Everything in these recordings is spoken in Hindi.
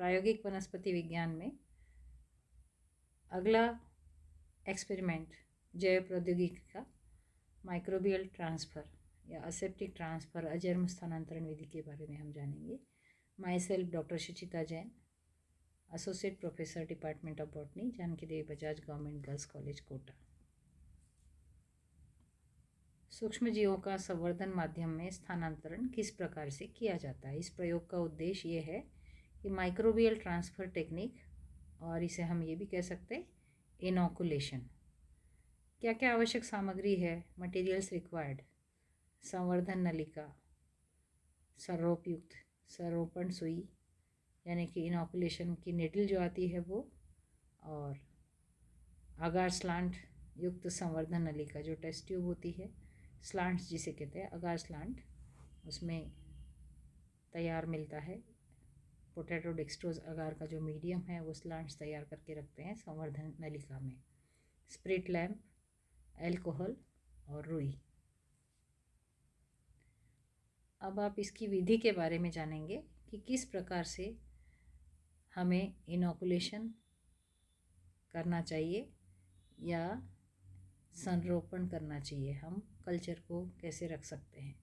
प्रायोगिक वनस्पति विज्ञान में अगला एक्सपेरिमेंट जैव प्रौद्योगिकी का माइक्रोबियल ट्रांसफ़र या असेप्टिक ट्रांसफ़र अजन्म स्थानांतरण विधि के बारे में हम जानेंगे। Myself doctor Suchita Jain, associate professor department of botany, Janki Devi Bajaj government girls college Kota. सूक्ष्म जीवों का संवर्धन माध्यम में स्थानांतरण किस प्रकार से किया जाता है। इस प्रयोग का उद्देश्य ये है कि माइक्रोबियल ट्रांसफ़र टेक्निक, और इसे हम ये भी कह सकते हैं इनोकुलेशन। क्या क्या आवश्यक सामग्री है, मटेरियल्स रिक्वायर्ड, संवर्धन नलिका, सर्रोपयुक्त सर्रोपण सुई यानी कि इनोकुलेशन की निडल जो आती है वो, और अगार स्लांट युक्त संवर्धन नलिका जो टेस्ट ट्यूब होती है, स्लांट्स जिसे कहते हैं अगार स्लांट, उसमें तैयार मिलता है। पोटैटो डेक्सट्रोज अगार का जो मीडियम है वो स्लांट्स तैयार करके रखते हैं संवर्धन नलिका में। स्प्रिट लैम्प, एल्कोहल और रुई। अब आप इसकी विधि के बारे में जानेंगे कि किस प्रकार से हमें इनोकुलेशन करना चाहिए या संरोपण करना चाहिए, हम कल्चर को कैसे रख सकते हैं।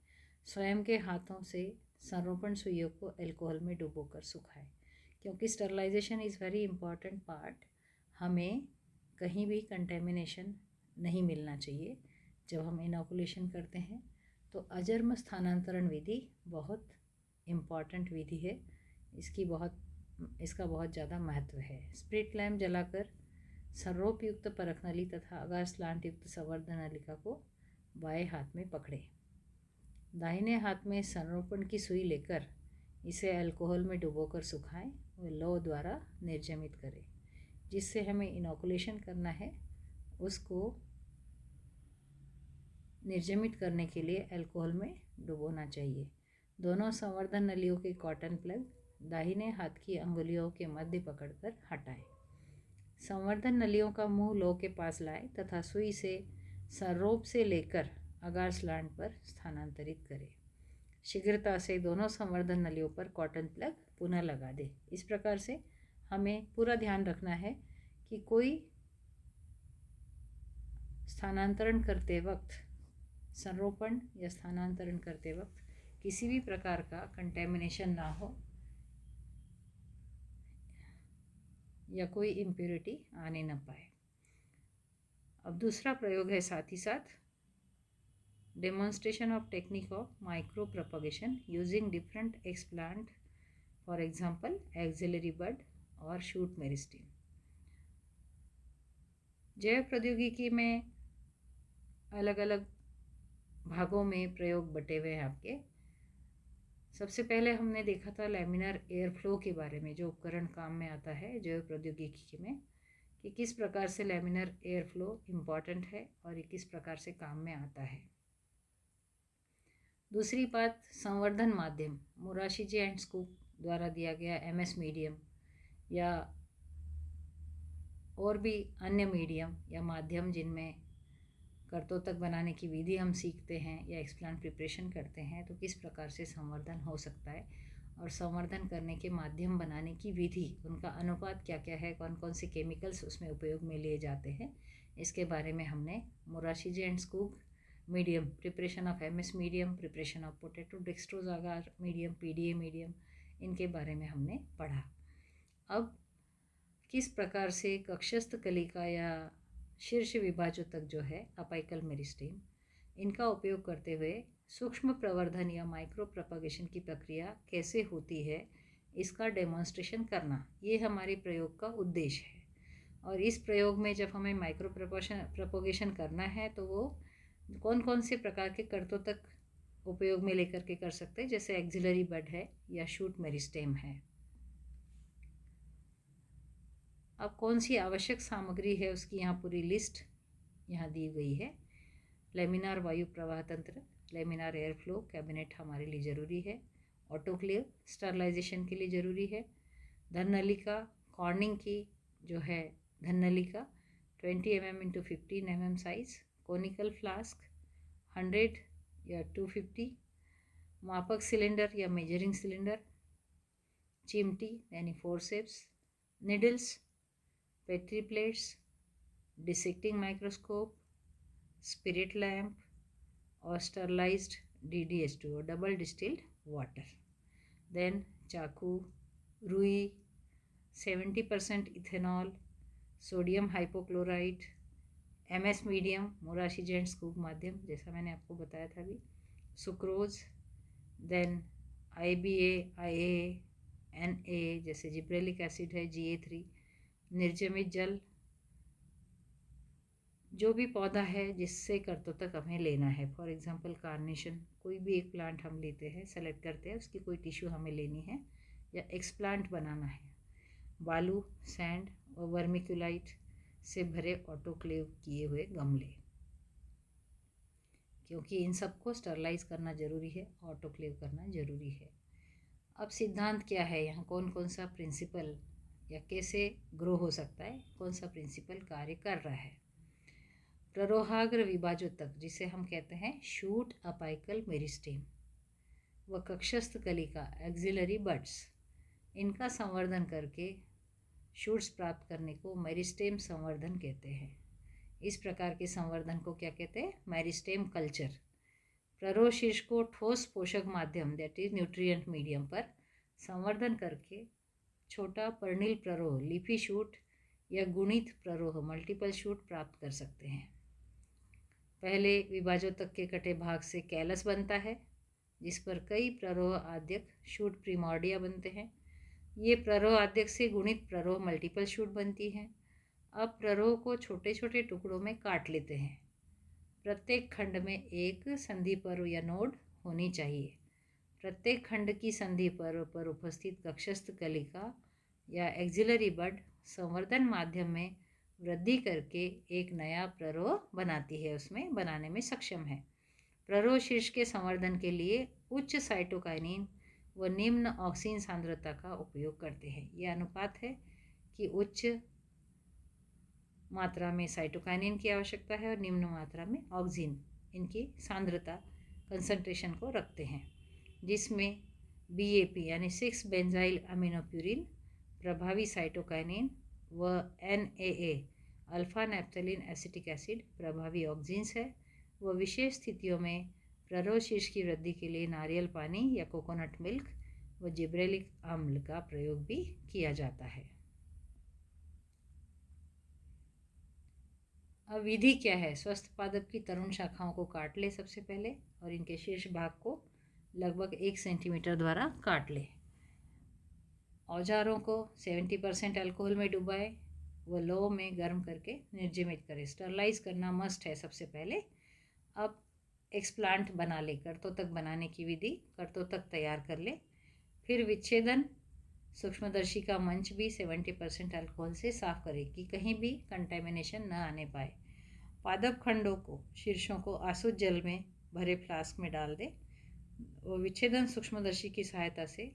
स्वयं के हाथों से संरोपण सुइयों को एल्कोहल में डुबोकर सुखाएं, क्योंकि sterilization is very important part. हमें कहीं भी कंटेमिनेशन नहीं मिलना चाहिए जब हम इनोकुलेशन करते हैं। तो अजन्म स्थानांतरण विधि बहुत इम्पॉर्टेंट विधि है, इसका बहुत ज़्यादा महत्व है। स्प्रिट लैम्प जलाकर सर्रोप युक्त परख नली तथा अगार स्लांट युक्त संवर्धन नलिका को बाएं हाथ में पकड़े। दाहिने हाथ में संरोपण की सुई लेकर इसे अल्कोहल में डुबोकर सुखाएं और लौ द्वारा निर्जमित करें। जिससे हमें इनोकुलेशन करना है उसको निर्जमित करने के लिए अल्कोहल में डुबोना चाहिए। दोनों संवर्धन नलियों के कॉटन प्लग दाहिने हाथ की अंगुलियों के मध्य पकड़कर हटाएं। संवर्धन नलियों का मुंह लौ के पास लाएं तथा सुई से सर्रोप से लेकर अगार स्लांट पर स्थानांतरित करें। शीघ्रता से दोनों संवर्धन नलियों पर कॉटन प्लग पुनः लगा दें। इस प्रकार से हमें पूरा ध्यान रखना है कि कोई स्थानांतरण करते वक्त, संरोपण या स्थानांतरण करते वक्त किसी भी प्रकार का कंटेमिनेशन ना हो या कोई इम्प्योरिटी आने न पाए। अब दूसरा प्रयोग है साथ ही साथ demonstration of technique of micro propagation using different explant, for example axillary bud और शूट मेरिस्टीम। जैव प्रौद्योगिकी में अलग अलग भागों में प्रयोग बटे हुए हैं आपके। सबसे पहले हमने देखा था लैमिनार एयर फ्लो के बारे में, जो उपकरण काम में आता है जैव प्रौद्योगिकी में, कि किस प्रकार से लैमिनार एयर फ्लो इम्पॉर्टेंट है और ये किस प्रकार से काम में आता है। दूसरी बात, संवर्धन माध्यम मोराशिजी एंड स्कूप द्वारा दिया गया एमएस मीडियम या और भी अन्य मीडियम या माध्यम जिनमें कर्तोतक बनाने की विधि हम सीखते हैं या एक्सप्लांट प्रिपरेशन करते हैं, तो किस प्रकार से संवर्धन हो सकता है और संवर्धन करने के माध्यम बनाने की विधि, उनका अनुपात क्या क्या है, कौन कौन से केमिकल्स उसमें उपयोग में लिए जाते हैं, इसके बारे में हमने Murashige and Skoog medium, preparation of MS medium, preparation of potato dextrose agar medium, PDA medium, इनके बारे में हमने पढ़ा। अब किस प्रकार से कक्षस्थ कलिका या शीर्ष विभाजों तक जो है अपाइकल मेरिस्टीम, इनका उपयोग करते हुए सूक्ष्म प्रवर्धन या माइक्रो प्रोपगेशन की प्रक्रिया कैसे होती है, इसका डेमोन्स्ट्रेशन करना, ये हमारे प्रयोग का उद्देश्य है। और इस प्रयोग में जब हमें माइक्रो प्रोपगेशन करना है तो वो कौन कौन से प्रकार के कर्तोतक उपयोग में लेकर के कर सकते हैं, जैसे एक्सिलरी बड है या शूट मेरिस्टेम है। अब कौन सी आवश्यक सामग्री है उसकी यहाँ पूरी लिस्ट यहाँ दी गई है। लेमिनार वायु प्रवाह तंत्र, लेमिनार एयर फ्लो कैबिनेट हमारे लिए ज़रूरी है। ऑटोक्लेव स्टरलाइजेशन के लिए ज़रूरी है। धन नलिका, कॉर्निंग की जो है धन नलिका 20 mm × 15 mm size, conical flask 100 या 250, मापक सिलेंडर या मेजरिंग सिलेंडर, चिमटी यानी forceps, needles, petri plates, dissecting microscope, spirit lamp और sterilized DDH2 double distilled water. Then चाकू, रुई, 70% ethanol, sodium hypochlorite, MS medium, Murashige and Skoog माध्यम जैसा मैंने आपको बताया था अभी, sucrose, then IBA, IA, NA जैसे जिब्रेलिक एसिड है, GA3, निर्जमित जल, जो भी पौधा है जिससे कर्तोतक हमें लेना है। फॉर एग्जांपल कार्नेशन, कोई भी एक प्लांट हम लेते हैं, सेलेक्ट करते हैं, उसकी कोई टिश्यू हमें लेनी है या एक्सप्लांट बनाना है। बालू, सैंड और वर्मिकुलाइट से भरे ऑटोक्लेव किए हुए गमले, क्योंकि इन सबको स्टरलाइज करना ज़रूरी है, ऑटोक्लेव करना ज़रूरी है। अब सिद्धांत क्या है यहाँ, कौन कौन सा प्रिंसिपल या कैसे ग्रो हो सकता है, कौन सा प्रिंसिपल कार्य कर रहा है। प्ररोहाग्र विभाजोतक जिसे हम कहते हैं शूट अपाइकल मेरिस्टेम व कक्षस्थ कलिका एक्सिलरी बड्स, इनका संवर्धन करके शूट्स प्राप्त करने को मेरिस्टेम संवर्धन कहते हैं। इस प्रकार के संवर्धन को क्या कहते हैं, मेरिस्टेम कल्चर। प्ररोह शीर्ष को ठोस पोषक माध्यम दैट इज न्यूट्रिएंट मीडियम पर संवर्धन करके छोटा पर्णिल प्ररोह लीफी शूट या गुणित प्ररोह मल्टीपल शूट प्राप्त कर सकते हैं। पहले विभाजोतक के कटे भाग से कैलस बनता है जिस पर कई प्ररोह आद्यक शूट प्रीमॉर्डिया बनते हैं। ये प्ररोह आद्यक से गुणित प्ररोह मल्टीपल शूट बनती हैं। अब प्ररोह को छोटे छोटे टुकड़ों में काट लेते हैं। प्रत्येक खंड में एक संधि पर्व या नोड होनी चाहिए। प्रत्येक खंड की संधि पर्व पर उपस्थित कक्षस्थ कलिका या एक्सिलरी बड संवर्धन माध्यम में वृद्धि करके एक नया प्ररोह बनाती है, उसमें बनाने में सक्षम है। प्ररोह शीर्ष के संवर्धन के लिए उच्च साइटोकाइनिन व निम्न ऑक्सीन सांद्रता का उपयोग करते हैं। यह अनुपात है कि उच्च मात्रा में साइटोकाइनिन की आवश्यकता है और निम्न मात्रा में ऑक्सीन, इनकी सांद्रता कंसंट्रेशन को रखते हैं, जिसमें BAP यानी 6 बेंजाइल अमीनोप्यूरिन प्रभावी साइटोकाइनिन व NAA alpha naphthalene acetic acid प्रभावी ऑक्सीन्स है। व विशेष स्थितियों में प्ररोह शीर्ष की वृद्धि के लिए नारियल पानी या कोकोनट मिल्क व जिब्रेलिक अम्ल का प्रयोग भी किया जाता है। अब विधि क्या है, स्वस्थ पादप की तरुण शाखाओं को काट ले सबसे पहले और इनके शीर्ष भाग को लगभग 1 सेंटीमीटर द्वारा काट ले। औजारों को 70% अल्कोहल में डुबाए व लो में गर्म करके निर्जमित करें। स्टरलाइज करना मस्ट है सबसे पहले। अब एक्सप्लांट बना ले, कर्तोतक बनाने की विधि, कर्तोतक तैयार कर ले। फिर विच्छेदन सूक्ष्मदर्शी का मंच भी 70% अल्कोहल से साफ करें कि कहीं भी कंटेमिनेशन न आने पाए। पादप खंडों को, शीर्षों को आसुत जल में भरे फ्लास्क में डाल दे और विच्छेदन सूक्ष्मदर्शी की सहायता से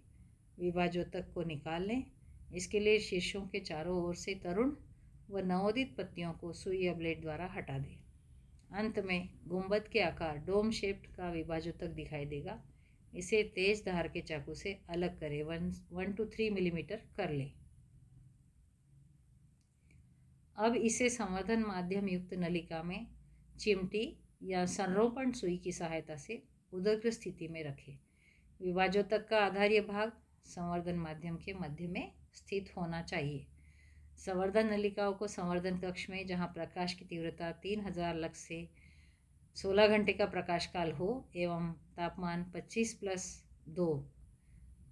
विभाजोतक को निकाल लें। इसके लिए शीर्षों के चारों ओर से तरुण व नवोदित पत्तियों को सुई या ब्लेड द्वारा हटा दें। अंत में गुंबद के आकार डोम शेप्ड का विभाजोतक दिखाई देगा। इसे तेज धार के चाकू से अलग करें, 1 to 3 मिलीमीटर कर लें। अब इसे संवर्धन माध्यम युक्त नलिका में चिमटी या संरोपण सुई की सहायता से उदग्र स्थिति में रखें। विभाजोतक का आधार्य भाग संवर्धन माध्यम के मध्य में स्थित होना चाहिए। संवर्धन नलिकाओं को संवर्धन कक्ष में, जहां प्रकाश की तीव्रता 3000 लक्स से 16 घंटे का प्रकाश काल हो एवं तापमान 25+2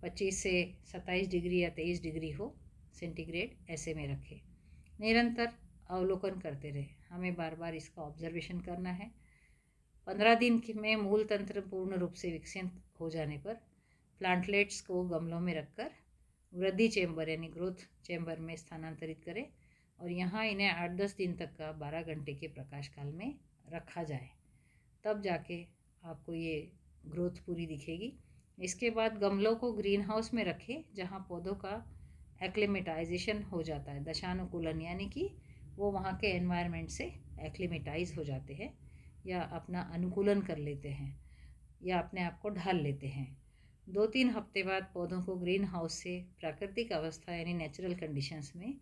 25 से 27 डिग्री या 23 डिग्री हो सेंटीग्रेड, ऐसे में रखें। निरंतर अवलोकन करते रहे, हमें बार बार इसका ऑब्जर्वेशन करना है। 15 दिन में मूल तंत्र पूर्ण रूप से विकसित हो जाने पर प्लांटलेट्स को गमलों में रखकर वृद्धि चेंबर यानी ग्रोथ चेंबर में स्थानांतरित करें और यहाँ इन्हें 8-10 दिन तक का 12 घंटे के प्रकाश काल में रखा जाए, तब जाके आपको ये ग्रोथ पूरी दिखेगी। इसके बाद गमलों को ग्रीन हाउस में रखें जहाँ पौधों का एक्लिमेटाइजेशन हो जाता है, दशानुकूलन, यानी कि वो वहाँ के एनवायरनमेंट से एक्लिमेटाइज हो जाते हैं या अपना अनुकूलन कर लेते हैं या अपने आप को ढाल लेते हैं। 2-3 हफ्ते बाद पौधों को ग्रीन हाउस से प्राकृतिक अवस्था यानी नेचुरल कंडीशंस में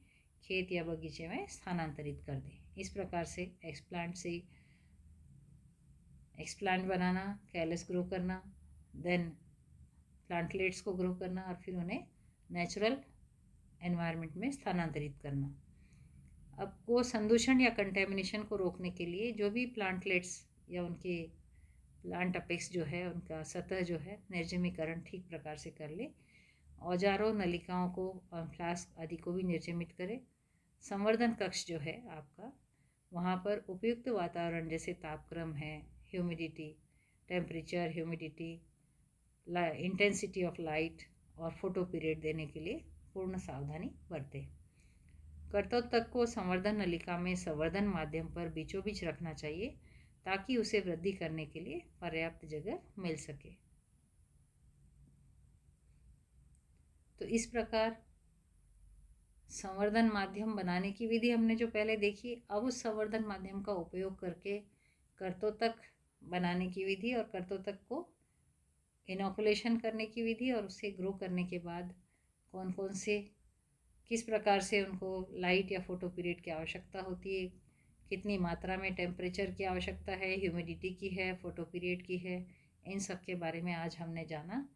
खेत या बगीचे में स्थानांतरित कर दें। इस प्रकार से एक्सप्लांट बनाना, कैलस ग्रो करना, देन प्लांटलेट्स को ग्रो करना और फिर उन्हें नेचुरल एनवायरनमेंट में स्थानांतरित करना। अब को संदूषण या कंटेमिनेशन को रोकने के लिए जो भी प्लांटलेट्स या उनके प्लांट अपेक्स जो है उनका सतह जो है निर्जमीकरण ठीक प्रकार से कर ले। औजारों, नलिकाओं को और फ्लास्क आदि को भी निर्जमित करें। संवर्धन कक्ष जो है आपका, वहाँ पर उपयुक्त वातावरण जैसे तापक्रम है, humidity, temperature, humidity, intensity of light और फोटो पीरियड देने के लिए पूर्ण सावधानी बरतें। कर्तोत्तक को संवर्धन नलिका में संवर्धन माध्यम पर बीचों बीच रखना चाहिए ताकि उसे वृद्धि करने के लिए पर्याप्त जगह मिल सके। तो इस प्रकार संवर्धन माध्यम बनाने की विधि हमने जो पहले देखी, अब उस संवर्धन माध्यम का उपयोग करके कर्तोत्तक बनाने की विधि और कर्तोत्तक को इनोकुलेशन करने की विधि और उसे ग्रो करने के बाद कौन कौन से किस प्रकार से उनको लाइट या फोटो पीरियड की आवश्यकता होती है, कितनी मात्रा में टेम्परेचर की आवश्यकता है, ह्यूमिडिटी की है, फोटो पीरियड की है, इन सब के बारे में आज हमने जाना।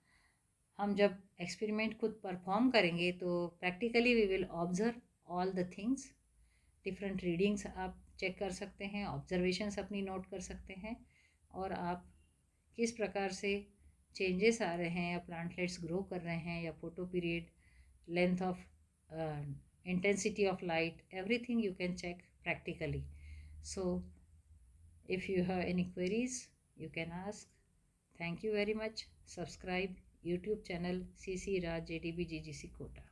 हम जब एक्सपेरिमेंट खुद परफॉर्म करेंगे तो practically we will observe all the things. Different readings आप चेक कर सकते हैं, ऑब्जर्वेशंस अपनी नोट कर सकते हैं और आप किस प्रकार से चेंजेस आ रहे हैं या प्लांटलेट्स ग्रो कर रहे हैं या photo period, length of intensity of light, everything you can check practically. So if you have any queries you can ask. Thank you very much. Subscribe YouTube channel CC Raj JDB GGC Kota.